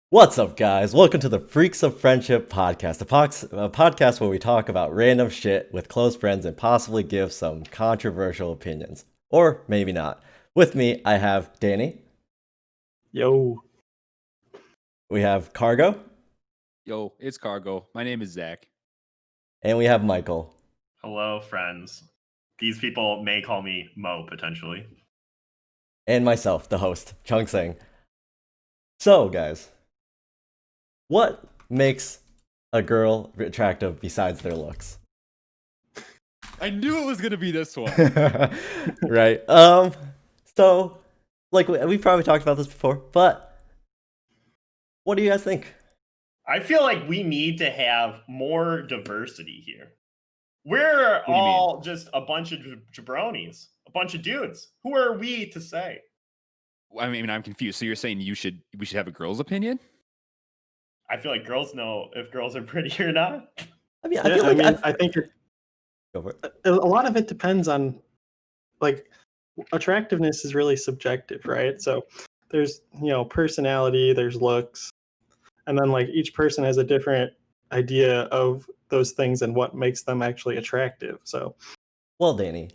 What's up, guys? Welcome to the Freaks of Friendship podcast, a podcast where we talk about random shit with close friends and possibly give some controversial opinions. Or maybe not. With me, I have Danny, Yo. we have Cargo, Yo, it's Cargo. My name is Zach. and we have Michael. Hello, friends. These people may call me Mo, potentially. And myself, the host, Chung Sing. So, guys, what makes a girl attractive besides their looks? I knew it was gonna be this one. Right. So, like, we probably talked about this before, but what do you guys think? I feel like we need to have more diversity here. We're do you all just a bunch of jabronis, a bunch of dudes. Who are we to say? I mean, I'm confused. So you're saying we should have a girl's opinion? I feel like girls know if girls are pretty or not. I mean, I Yeah, feel like I think Go for it. a lot of it depends on, like, attractiveness is really subjective, right? So there's, personality, there's looks, and then, like, each person has a different idea of those things and what makes them actually attractive. So, Well, Danny,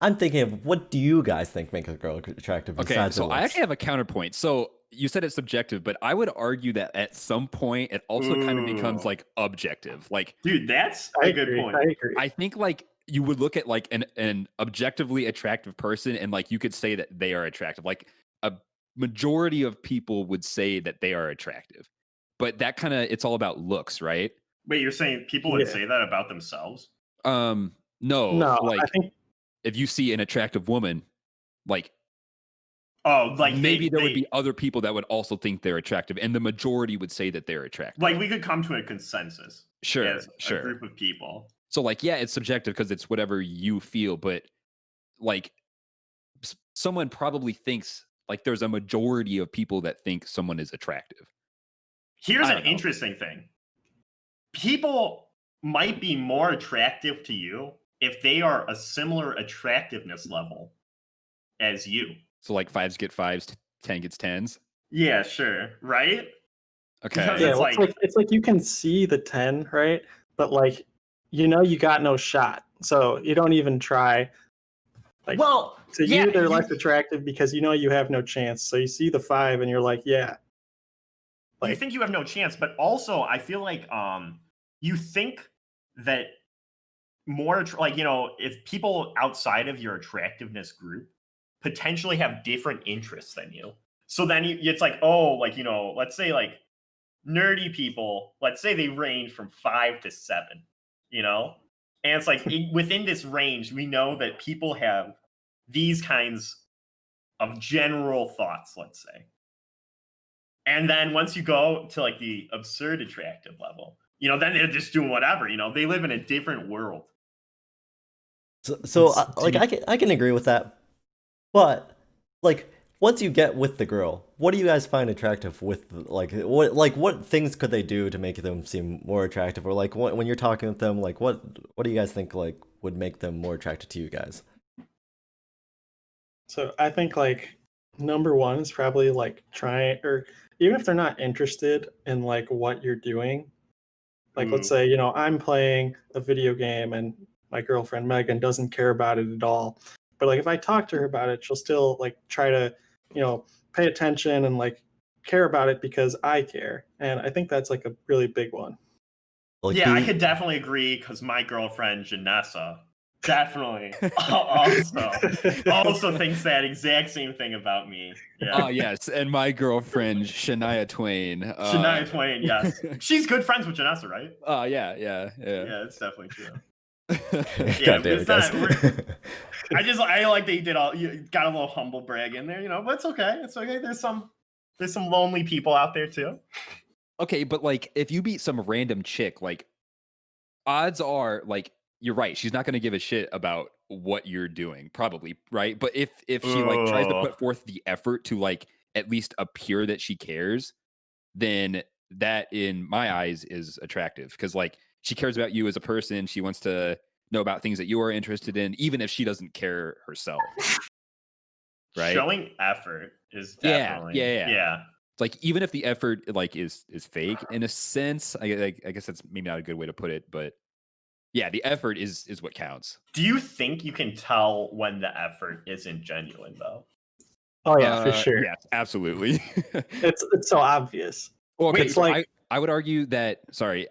I'm thinking of what do you guys think makes a girl attractive Okay, besides so her I looks? actually have a counterpoint. So you said it's subjective, but I would argue that at some point it also kind of becomes Ooh. like objective. Like Dude, that's I a good agree. point. I agree. I think like you would look at like an objectively attractive person and like you could say that they are attractive. Like a majority of people would say that they are attractive. But that kind of it's all about looks, right? Wait, you're saying people would Yeah. say that about themselves? No, No, like I think if you see an attractive woman, like Oh, like maybe there would they be other people that would also think they're attractive, and the majority would say that they're attractive. like we could come to a consensus Sure, as a sure. group of people. So like, yeah, it's subjective because it's whatever you feel, but like someone probably thinks like there's a majority of people that think someone is attractive. Here's I an don't know. interesting thing. People might be more attractive to you if they are a similar attractiveness level as you. So like fives get fives, 10 gets tens. Yeah, sure. Right? Okay. Because yeah, it's well, it's like you can see the 10, right? But, like, you got no shot. So you don't even try. Like, well, to yeah, you, they're less attractive because you have no chance. So you see the 5 and you're like, yeah. you Like, think you have no chance, but also I feel like you think that more like if people outside of your attractiveness group potentially have different interests than you, so then it's like, oh, like let's say like nerdy people, let's say they range from 5 to 7, and it's like within this range we know that people have these kinds of general thoughts, let's say. And then once you go to like the absurd attractive level, then they're just doing whatever, they live in a different world. So, It's like, I can agree with that, but like, once you get with the girl, what do you guys find attractive with what things could they do to make them seem more attractive, or like when you're talking with them, like what do you guys think like would make them more attracted to you guys? So I think, like, number one is probably like trying, or even if they're not interested in like what you're doing, like, let's say, I'm playing a video game and my girlfriend Megan doesn't care about it at all. But, like, if I talk to her about it, she'll still like try to, pay attention and like care about it because I care. And I think that's like a really big one. Like, Yeah, I could definitely agree because my girlfriend Janessa definitely also thinks that exact same thing about me. Yeah. Yes, and my girlfriend Shania Twain. Shania Twain, yes. She's good friends with Janessa, right? Yeah. Yeah, it's definitely true. God damn it, guys. I like that you got a little humble brag in there, but it's okay. It's okay. There's some lonely people out there too. Okay, but like if you meet some random chick, like odds are like you're right, she's not going to give a shit about what you're doing, probably, right? But if she like tries to Ugh. put forth the effort to like at least appear that she cares, then that in my eyes is attractive because like she cares about you as a person, she wants to know about things that you are interested in, even if she doesn't care herself. Right? Showing effort is Yeah, definitely yeah. It's like even if the effort like is fake in a sense, I guess that's maybe not a good way to put it, but yeah, the effort is what counts. Do you think you can tell when the effort isn't genuine though? Oh yeah, for sure. Yes, absolutely. It's so obvious. Well, Wait, okay, It's so like I would argue that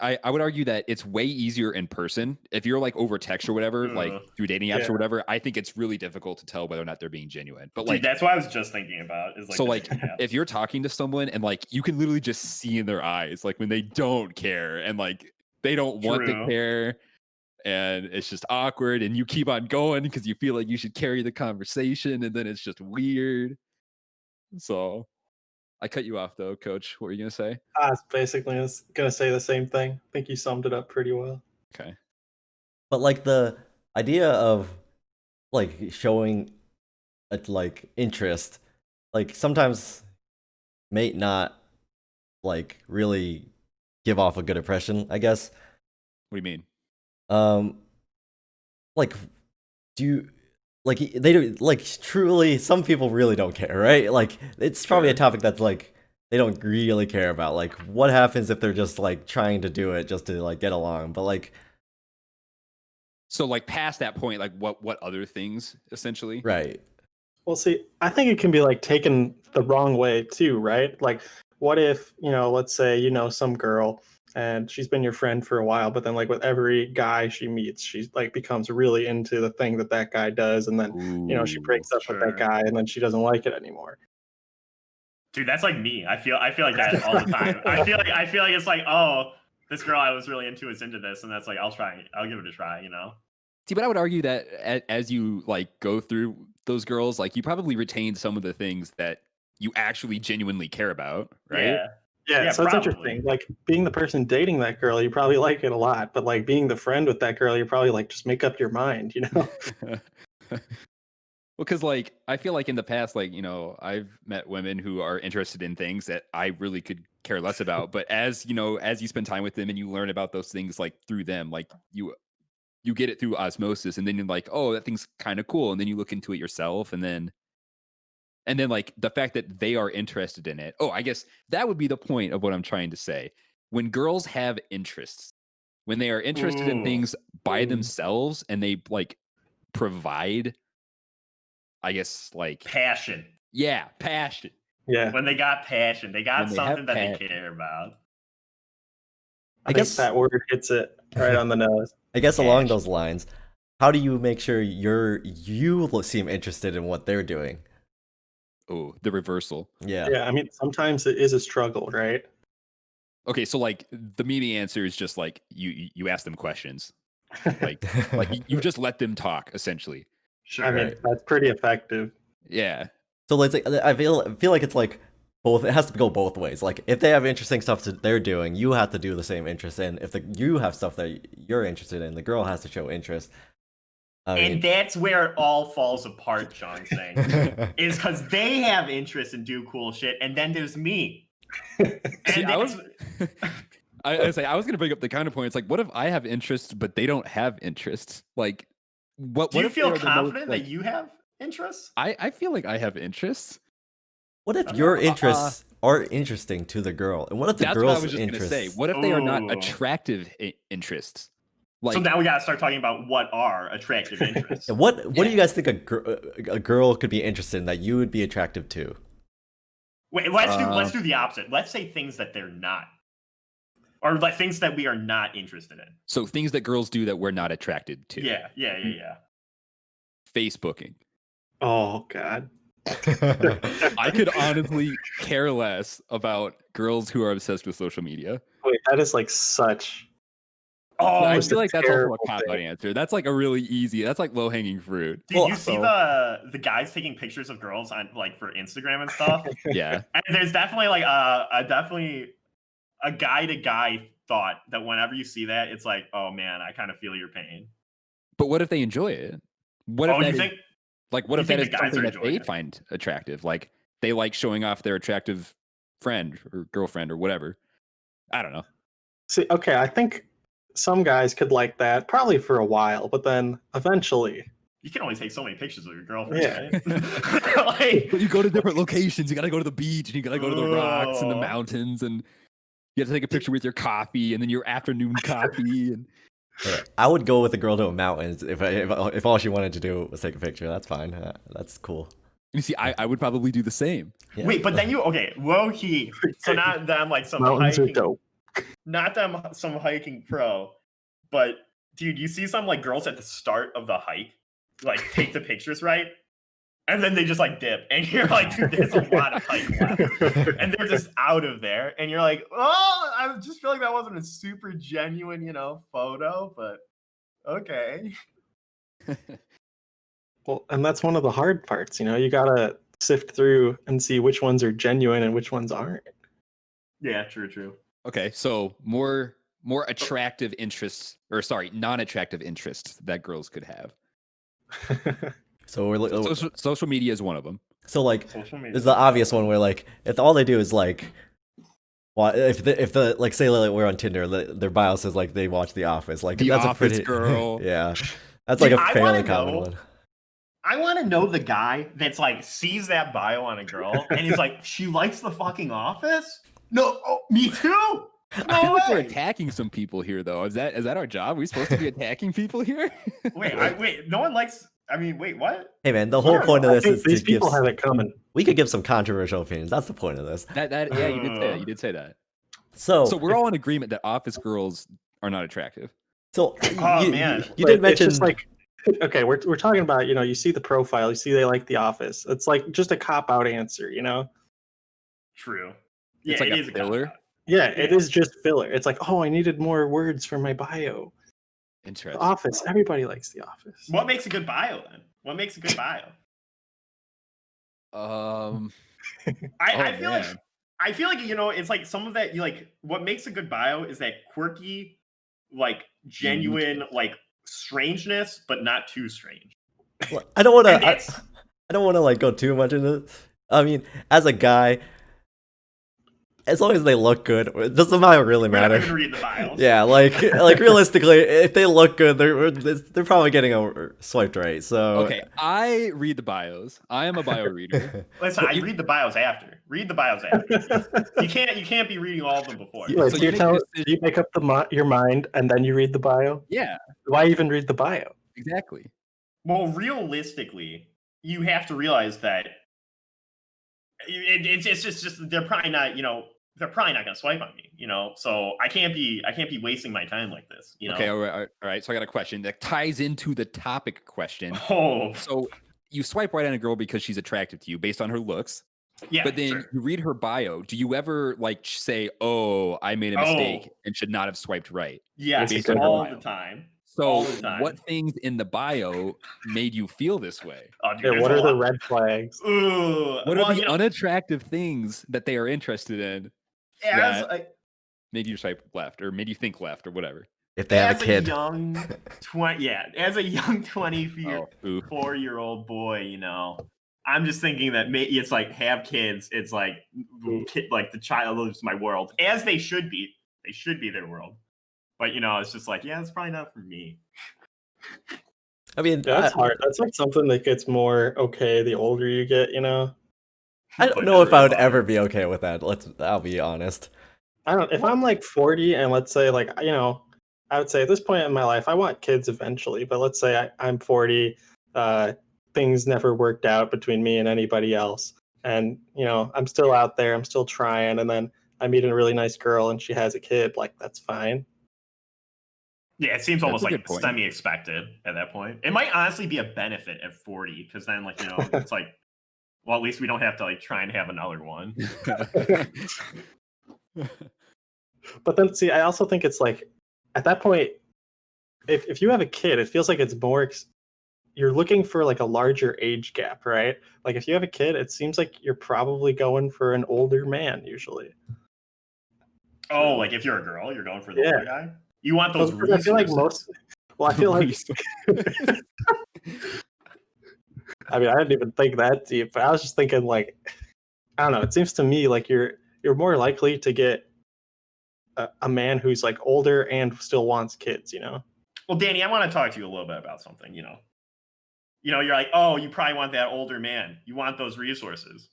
I would argue that it's way easier in person. If you're like over text or whatever, like through dating apps Yeah. or whatever, I think it's really difficult to tell whether or not they're being genuine. But Dude, like that's what I was just thinking about. Is like so the like dating apps. if you're talking to someone and like you can literally just see in their eyes like when they don't care and like they don't want to True. care and it's just awkward and you keep on going because you feel like you should carry the conversation and then it's just weird. So I cut you off though, Coach. What were you gonna say? I was gonna say the same thing. I think you summed it up pretty well. Okay. But like the idea of like showing a like interest, like sometimes may not like really give off a good impression, I guess. What do you mean? Like do you like they do like truly some people really don't care, right? Like it's probably a Sure. topic that's like they don't really care about. Like what happens if they're just like trying to do it just to like get along? But like So like past that point, like what other things essentially? right. Well, see, I think it can be like taken the wrong way too, right? Like, what if, let's say, some girl and she's been your friend for a while, but then like with every guy she meets, she's like becomes really into the thing that guy does. And then, she breaks up with that sure. guy and then she doesn't like it anymore. Dude, that's like me. I feel like that all the time. I feel like it's like, oh, this girl I was really into is into this, and that's like I'll give it a try, See, but I would argue that as you like go through those girls, like you probably retain some of the things that you actually genuinely care about, right? Yeah. Yeah, so it's probably. interesting. Like being the person dating that girl, you probably like it a lot, but like being the friend with that girl, you're probably like just make up your mind, Well, because like I feel like in the past, like I've met women who are interested in things that I really could care less about. But as you spend time with them and you learn about those things like through them, like you get it through osmosis, and then you're like, oh, that thing's kind of cool, and then you look into it yourself, and then like the fact that they are interested in it. Oh, I guess that would be the point of what I'm trying to say. When girls have interests, when they are interested in Ooh. things by Ooh. themselves and they like provide, I guess, like Passion. yeah, passion. Yeah. When they got passion, they got When they have something that they passion. care about. I think guess- that word hits it right on the nose. I guess along Cash. those lines, how do you make sure you seem interested in what they're doing? Oh, the reversal. Yeah. Yeah, I mean, sometimes it is a struggle, right? Okay, so like the meme answer is just like you ask them questions. Like you just let them talk essentially. Sure. I mean, Right. that's pretty effective. Yeah. So it's like I feel like it's like both. It has to go both ways. Like if they have interesting stuff that they're doing, you have to do the same interest in. If you have stuff that you're interested in, the girl has to show interest. I And mean, that's where it all falls apart, Sean saying. Is because they have interest and do cool shit, and then there's me. And See, I was that's- I was gonna bring up the counterpoint. It's like, what if I have interests but they don't have interests? Like what do you if they feel are the most, confident like- that you have interests? I feel like I have interests. what if your interests are interesting to the girl, and what if the That's what I girl's was just interests? gonna say. What if they are not Ooh. attractive interests? Like So now we gotta start talking about what are attractive interests. And what do Yeah. you guys think a girl could be interested in that you would be attractive to? Wait, let's do the opposite. Let's say things that they're not, or like things that we are not interested in. so things that girls do that we're not attracted to. Yeah. Facebooking. Oh God. I could honestly care less about girls who are obsessed with social media. Wait, that is like such. Oh, I it's feel a like that's also terrible a cop out thing. answer. That's like a really easy. That's like low hanging fruit. did Well, you see the guys taking pictures of girls on like for Instagram and stuff? Yeah. And there's definitely like a guy to guy thought that whenever you see that, it's like, oh man, I kind of feel your pain. But what if they enjoy it? What if Oh, that you is- think? like what you if that think is the guys something are that they enjoying it? find attractive? Like they like showing off their attractive friend or girlfriend or whatever. I don't know. See, okay, I think some guys could like that probably for a while, but then eventually you can only take so many pictures of your girlfriend, Yeah. right? Like, But you go to different locations. You got to go to the beach and you got to go to the rocks and the Oh. mountains and you have to take a picture with your coffee and then your afternoon coffee. And Yeah, I would go with a girl to a mountain if all she wanted to do was take a picture. That's fine. That's cool. you see, I would probably do the same. Yeah. wait, but then low key. So not that I'm like some Mountains are hiking, dope. not that I'm some hiking pro, but dude, you see some like girls at the start of the hike, like take the pictures right, and then they just like dip, and you're like, dude, there's a lot of hike left, and they're just out of there, and you're like, oh, I just feel like that wasn't a super genuine, photo, but okay. Well, and that's one of the hard parts. You gotta sift through and see which ones are genuine and which ones aren't. Yeah, true. Okay, so more attractive interests, or sorry, non-attractive interests that girls could have. So we're So social media is one of them. so like Social media. it's the obvious one where like if all they do is like, well, if the like say like we're on Tinder, their bio says like they watch The Office, like The that's Office a pretty girl. Yeah, that's Dude, like a I fairly wanna common know- one. I want to know the guy that's like sees that bio on a girl and he's like, she likes The fucking Office? No, me too. I feel No like we're way. attacking some people here, though. Is that our job? Are we supposed to be attacking people here? Wait, no one likes. I mean, wait, what? Hey man, the whole Yeah, point of I this think is these to give. people have it coming. We could give some controversial opinions. That's the point of this. Yeah, you did say that. You did say that. So So we're all in agreement that office girls are not attractive. So Oh, you, man. you But did mention it's just like, okay, we're talking about, you see the profile, you see they like The Office. It's like just a cop out answer. True. It's Yeah, like it a is a filler? cop-out. Yeah, it is just filler. It's like, oh, I needed more words for my bio. The Interesting. Office. Everybody likes The Office. What makes a good bio then? What makes a good bio? I feel like man. it's like some of that. You like what makes a good bio is that quirky, like genuine, like strangeness, but not too strange. I don't want And to. that's- I don't want to like go too much into it. I mean, as a guy, as long as they look good, does the bio really We're not matter? gonna read the bios. Yeah, like realistically, if they look good, they're probably getting swiped right. So Okay, I read the bios. I am a bio reader. Listen, I read the bios after. Read the bios after. You can't be reading all of them before. Yeah. Wait, So so you you're make a telling decision- you make up your mind and then you read the bio? Yeah, Why even read the bio? exactly. Well, realistically, you have to realize that it's just they're probably not gonna swipe on me, So I can't be wasting my time like this, Okay, all right. So I got a question that ties into the topic question. Oh, So you swipe right on a girl because she's attractive to you based on her looks, yeah. but then sure. you read her bio. Do you ever like say, "Oh, I made a mistake and should not have swiped right"? Yes, based on her all bio. the time. So All the time. what things in the bio made you feel this way? Oh, dude, Yeah, there's what a are the lot. red flags? Ooh, What well, are the unattractive things that they are interested in as that- a, made you swipe left or made you think left or whatever? if they have as a kid, young 24 Oh, ooh. 4-year-old boy, I'm just thinking that maybe it's like have kids. It's like like the child is my world, as they should be. They should be their world. But it's just like, yeah, it's probably not for me. I mean, Yeah, that's hard. That's like something that gets more okay the older you get, I don't But know if I would never ever be okay with that. I'll be honest. if I'm like 40 and let's say like, I would say at this point in my life, I want kids eventually, but let's say I'm 40, things never worked out between me and anybody else. And, I'm still out there, I'm still trying. And then I meet a really nice girl and she has a kid, like that's fine. Yeah, it seems That's almost a like good point. semi-expected at that point. It might honestly be a benefit at 40 because then, like, it's like, well, at least we don't have to like try and have another one. But then see, I also think it's like at that point, if you have a kid, it feels like it's more you're looking for like a larger age gap, right? Like if you have a kid, it seems like you're probably going for an older man usually. Oh, like if you're a girl, you're going for the Yeah. older guy. You want those Because I feel like resources. I feel like I mean, I didn't even think that deep, but I was just thinking like, I don't know. It seems to me like you're more likely to get a man who's like older and still wants kids. Well, Danny, I want to talk to you a little bit about something. you know, you're like, oh, you probably want that older man. You want those resources.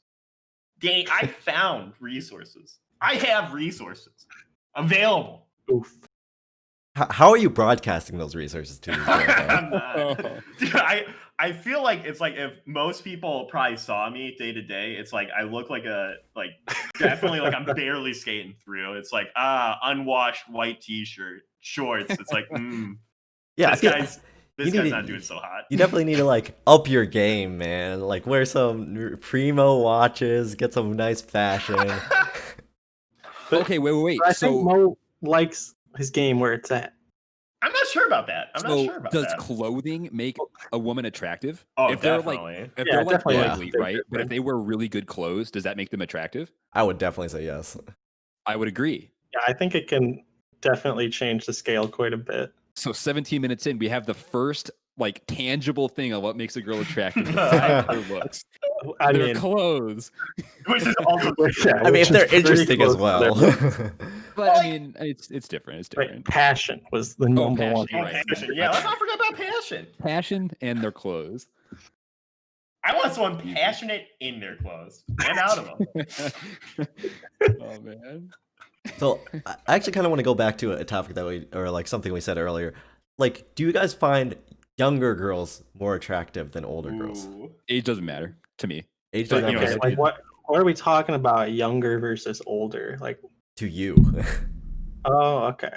Danny, I found resources. I have resources available. Oof. How are you broadcasting those resources to these girls? I'm not. Dude, I feel like it's like if most people probably saw me day to day, it's like I look like definitely like I'm barely skating through. It's like unwashed white t-shirt, shorts. It's like Yeah, this guy's not doing so hot. You definitely need to like up your game, man. Like wear some primo watches, get some nice fashion. Okay, wait. I think Mo likes his game where it's at. I'm not sure about that. I'm not sure about does that. clothing make a woman attractive? Oh, if they're definitely. they're like definitely. ugly, right? But if they wear really good clothes, does that make them attractive? I would definitely say yes. I would agree. Yeah, I think it can definitely change the scale quite a bit. So 17 minutes in, we have the first like tangible thing of what makes a girl attractive besides their looks. I Their mean, clothes. Which is also I mean, if they're interesting as well. But I mean, it's different. It's different. Right, passion was the number one. passion, right. passion. Yeah, let's not forget about passion. Passion and their clothes. I want someone passionate in their clothes and out of them. Oh man. So I actually kind of want to go back to a topic like something we said earlier. Like, do you guys find younger girls more attractive than older girls? Ooh. Age doesn't matter to me. Age But, doesn't you know, matter Like what are we talking about? Younger versus older? Like, to you. oh, okay.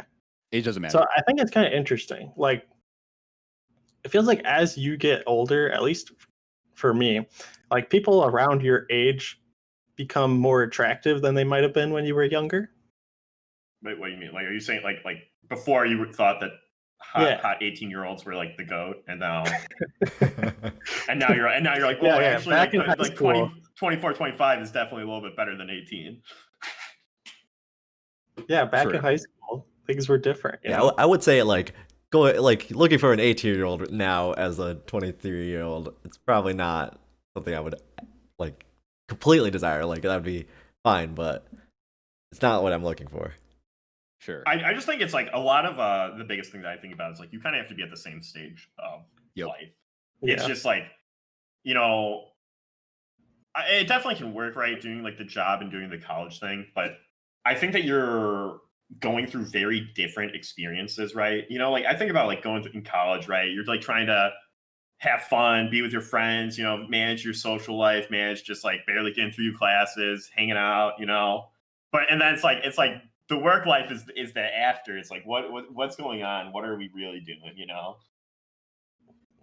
Age doesn't matter. So I think it's kind of interesting. Like, it feels like as you get older, at least for me, like people around your age become more attractive than they might have been when you were younger. Wait, what do you mean? Like, are you saying like before you thought that hot 18-year-olds were like the goat, and now you're like, oh, Yeah, actually, back in high like school. 24, 25 is definitely a little bit better than 18. Yeah, back True. in high school, things were different. you Yeah, know? I would say like looking for an 18-year-old now as a 23-year-old. It's probably not something I would like completely desire. Like that would be fine, but it's not what I'm looking for. Sure. I just think it's like a lot of the biggest thing that I think about is like you kind of have to be at the same stage of Yep. life. It's Yeah. just like, you know, it definitely can work, right? Doing like the job and doing the college thing, but I think that you're going through very different experiences, right? You know, like I think about like going in college, right? You're like trying to have fun, be with your friends, you know, manage your social life, manage just like barely getting through your classes, hanging out, you know. And then it's like the work life is the after. It's like what's going on? What are we really doing, you know?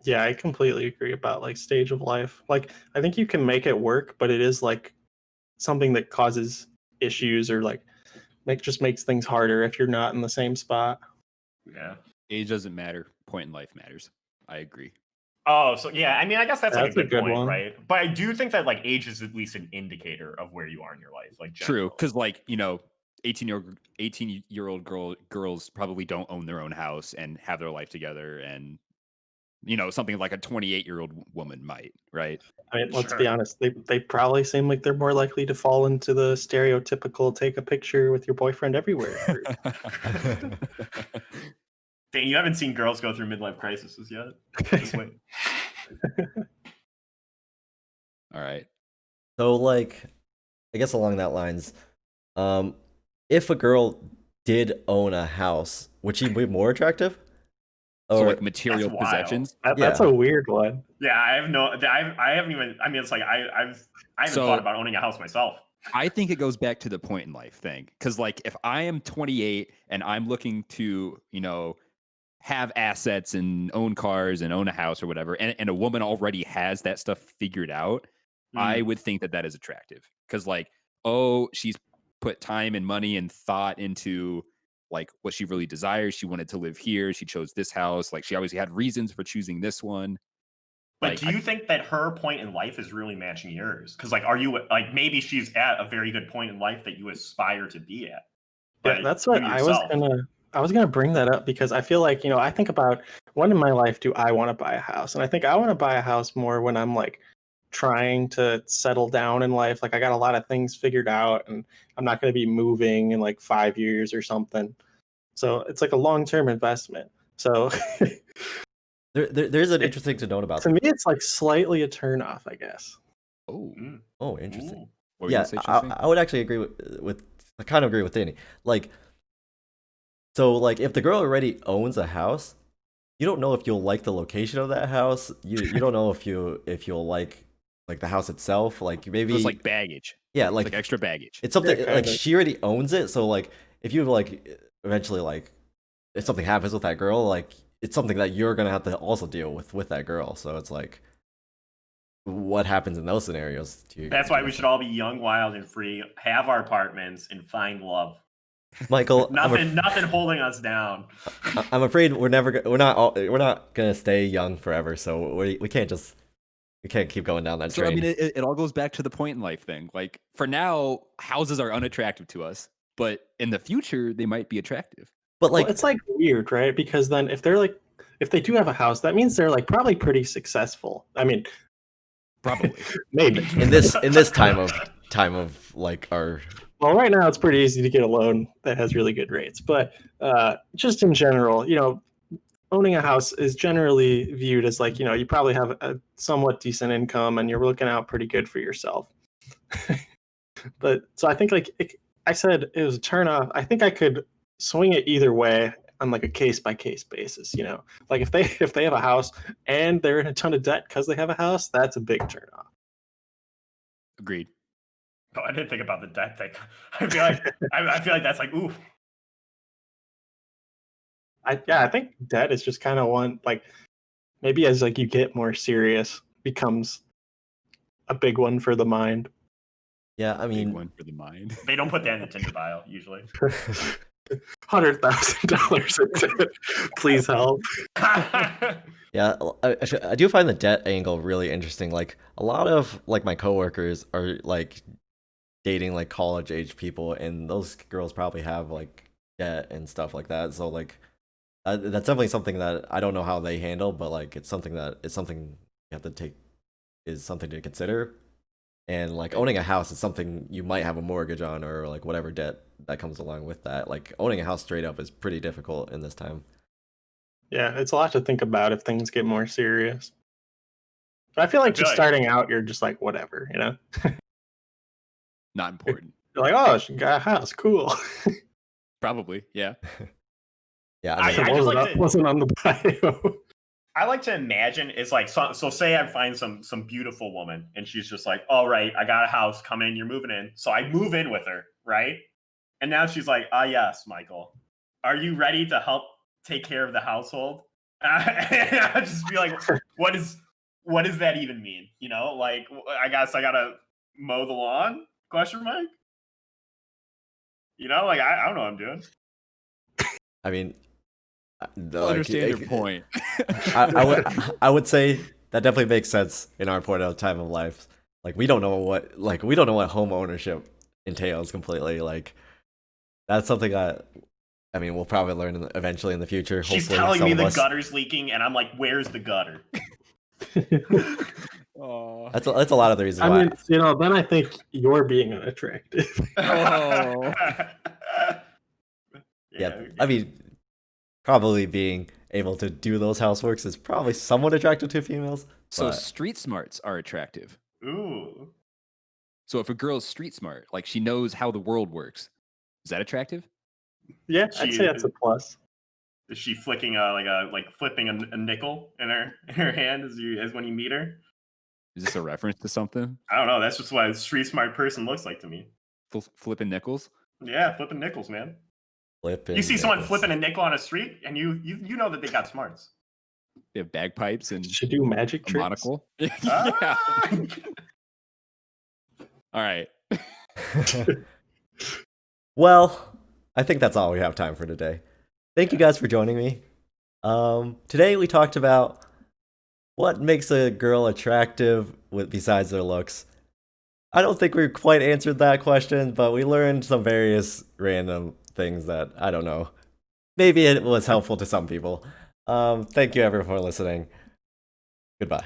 Yeah, I completely agree about like stage of life. Like I think you can make it work, but it is like something that causes issues or like just makes things harder if you're not in the same spot. Yeah. Age doesn't matter. Point in life matters. I agree. Oh, so yeah, I mean, I guess that's like That's a a good good point, one. right? But I do think that like age is at least an indicator of where you are in your life. Like True, generally. because like 18-year-old girls probably don't own their own house and have their life together, and something like a 28-year-old woman might, right? I mean, let's Sure. be honest. They probably seem like they're more likely to fall into the stereotypical take a picture with your boyfriend everywhere. Dang, you haven't seen girls go through midlife crises yet. Just wait. All right. So like, I guess along that lines, if a girl did own a house, would she be more attractive? So Or like material That's wild. possessions. That's Yeah. a weird one. Yeah, I haven't even. I mean, it's like I haven't So- thought about owning a house myself. I think it goes back to the point in life thing. Because like if I am 28 and I'm looking to, have assets and own cars and own a house or whatever, and a woman already has that stuff figured out, I would think that is attractive. Because like, oh, she's put time and money and thought into like what she really desires. She wanted to live here. She chose this house. Like she obviously had reasons for choosing this one. But Like, do you think that her point in life is really matching yours? Because like, are you like maybe she's at a very good point in life that you aspire to be at? Yeah, But that's what you I was gonna bring that up because I feel like, I think about when in my life do I want to buy a house? And I think I want to buy a house more when I'm like trying to settle down in life. Like I got a lot of things figured out and I'm not gonna be moving in like 5 years or something. So it's like a long-term investment. So There's an interesting to note about To that. me, it's like slightly a turn off, I guess. Oh, Mm, Oh, interesting. ooh. what were you Yeah, gonna say, Chelsea? I would actually agree with I kind of agree with Danny. Like, so like if the girl already owns a house, you don't know if you'll like the location of that house. You don't know if you'll like the house itself. Like So maybe it's like baggage, yeah, it's like like extra baggage. it's something Yeah, like kinda. she already owns it. So like if you like eventually like if something happens with that girl, like it's something that you're gonna have to also deal with that girl. So it's like what happens in those scenarios to you? That's why we should all be young, wild, and free, have our apartments, and find love. Michael, Nothing holding us down. I'm afraid we're not gonna stay young forever. So we can't keep going down that So I train. mean, it all goes back to the point in life thing. Like for now, houses are unattractive to us, but in the future, they might be attractive. But Well, like it's like weird, right? Because then if they do have a house, that means they're like probably pretty successful. I mean, Probably. maybe. in this time of like our Well, right now it's pretty easy to get a loan that has really good rates, but just in general, owning a house is generally viewed as like, you probably have a somewhat decent income and you're looking out pretty good for yourself. But so I think like I said it was a turn off. I think I could swing it either way on like a case by case basis. Like if they have a house and they're in a ton of debt because they have a house, that's a big turn off. Agreed. Oh, I didn't think about the debt thing. I feel like I feel like that's like ooh. I think debt is just kind of one like maybe as like you get more serious becomes a big one for the mind. yeah. I Big mean, one for the mind. They don't put that in the Tinder bio usually. $100,000. Please help. yeah. I do find the debt angle really interesting. Like a lot of like my coworkers are like dating like college age people, and those girls probably have like debt and stuff like that. So like that's definitely something that I don't know how they handle, but like it's something you have to take is something to consider. And like owning a house is something you might have a mortgage on or like whatever debt that comes along with that. Like owning a house straight up is pretty difficult in this time. Yeah, it's a lot to think about if things get more serious. But I feel like feel just like- starting out, you're just like whatever, Not important. You're like, oh, she got a house, cool. Probably. Yeah. Yeah, I I mean, just wasn't, like to- wasn't on the bio. I like to imagine it's like so say I find some beautiful woman and she's just like, all right, I got a house, come in, you're moving in. So I move in with her, right? And now she's like, yes, Michael, are you ready to help take care of the household? I just be like, what does that even mean? Like I guess I gotta mow the lawn? Question mark? Like I don't know what I'm doing. I mean, I understand your like, point. I would say that definitely makes sense in our point of time of life. Like we don't know what home ownership entails completely. Like that's something I mean we'll probably learn eventually in the future. She's hopefully, telling some me of the us. gutter's leaking, and I'm like, where's the gutter? Oh. That's a lot of the reasons I why. mean, then I think you're being unattractive. Oh. Yeah, I mean, probably being able to do those houseworks is probably somewhat attractive to females. So but- street smarts are attractive. Ooh. So if a girl's street smart, like she knows how the world works, is that attractive? Yeah, I'd say that's a plus. Is she flicking like flipping a nickel in her hand as when you meet her? Is this a reference to something? I don't know. That's just what a street smart person looks like to me. Flipping nickels? Yeah, flipping nickels, man. Flipping You see someone nickels. flipping a nickel on a street, and you know that they got smarts. They have bagpipes and Should do magic a tricks. monocle. yeah. Ah! All right. Well, I think that's all we have time for today. Thank you guys for joining me. Today we talked about what makes a girl attractive besides their looks. I don't think we quite answered that question, but we learned some various random things that I don't know. Maybe it was helpful to some people. Thank you everyone for listening. Goodbye.